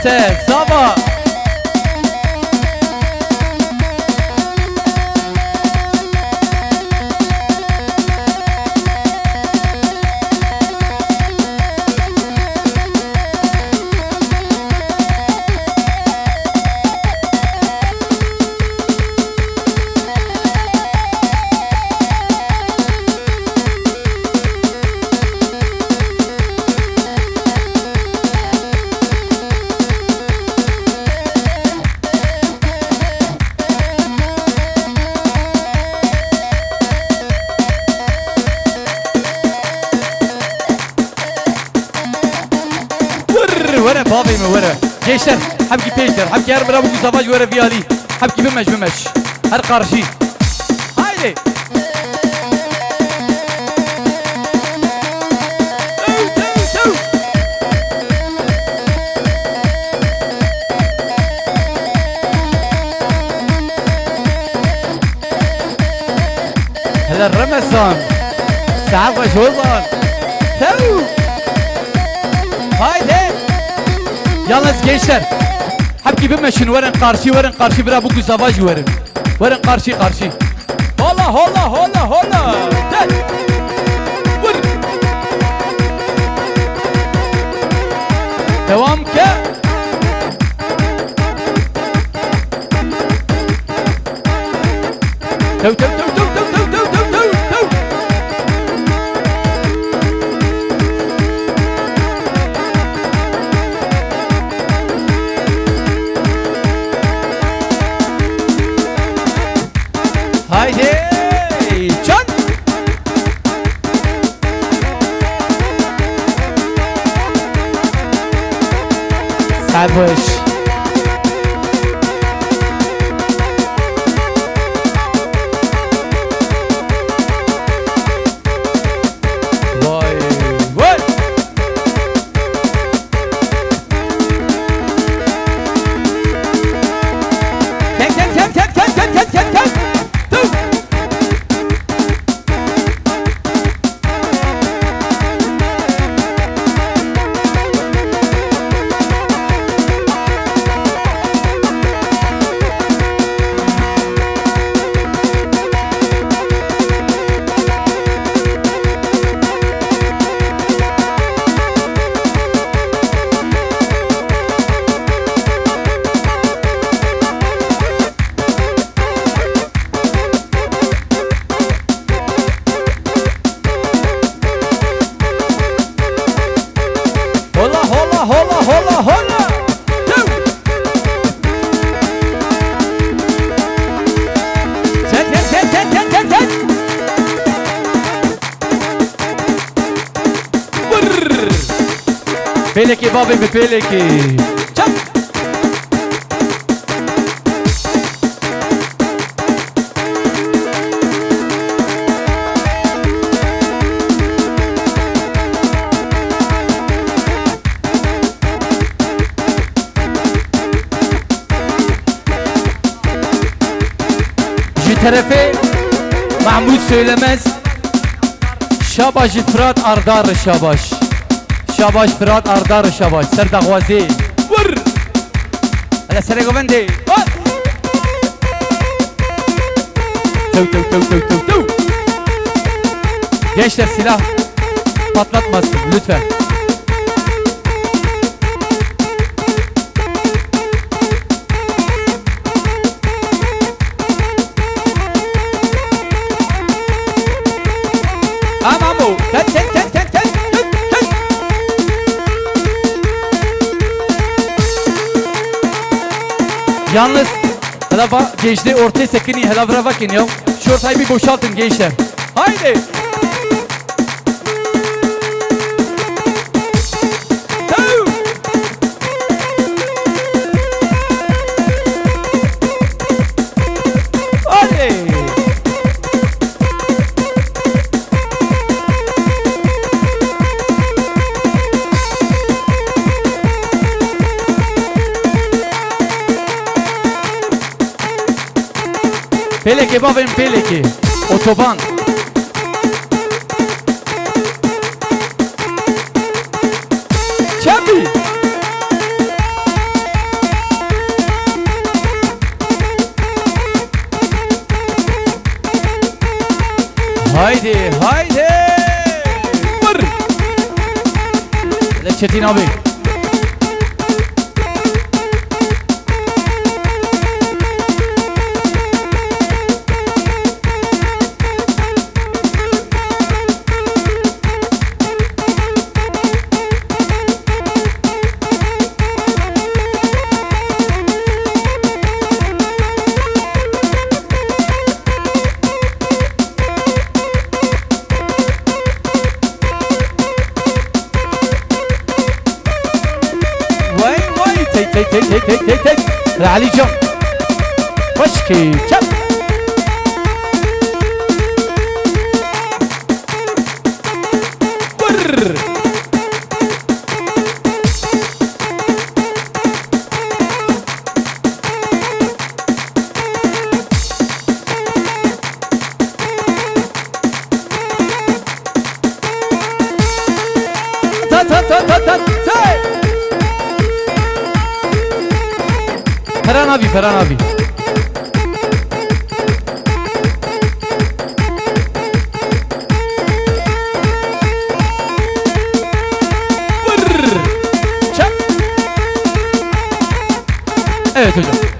Sate, Saba. وره بابي من وره جيشتر حبكي بيشتر حبكي هر برابو زواج وره فيالي حبكي بمش هر قارشي هايدي هلا الرمسان ساعة وشوزان تو هايدي Yalnız gençler hep gibi meşin verin karşı bira bu güzavaş verin karşı holla gel vur devam ke tev haydi can Savaş vay vay Ken holla Ten Peleki babi mi peleki çak Tarafe Mahmut söylemez Şabaş Fırat Ardar Şabaş Fırat Ardar Şabaş Serdağvazi Vur Hala sere govendi Tev Gençler silah patlatmasın lütfen Aman bu. Ken. Yalnız hala gençliği ortaya sekini hala bırak bakın ya. Şu ortayı bir boşaltın gençler. Haydi. Hadi. Peleki babim peleki. Otoban. Çembi. Haydi haydi. Vur. Hele Çetin abi. تك علي جم وشكي شب بر تا تا تا تا تا Ferhan abi, Ferhan abi. Evet hocam.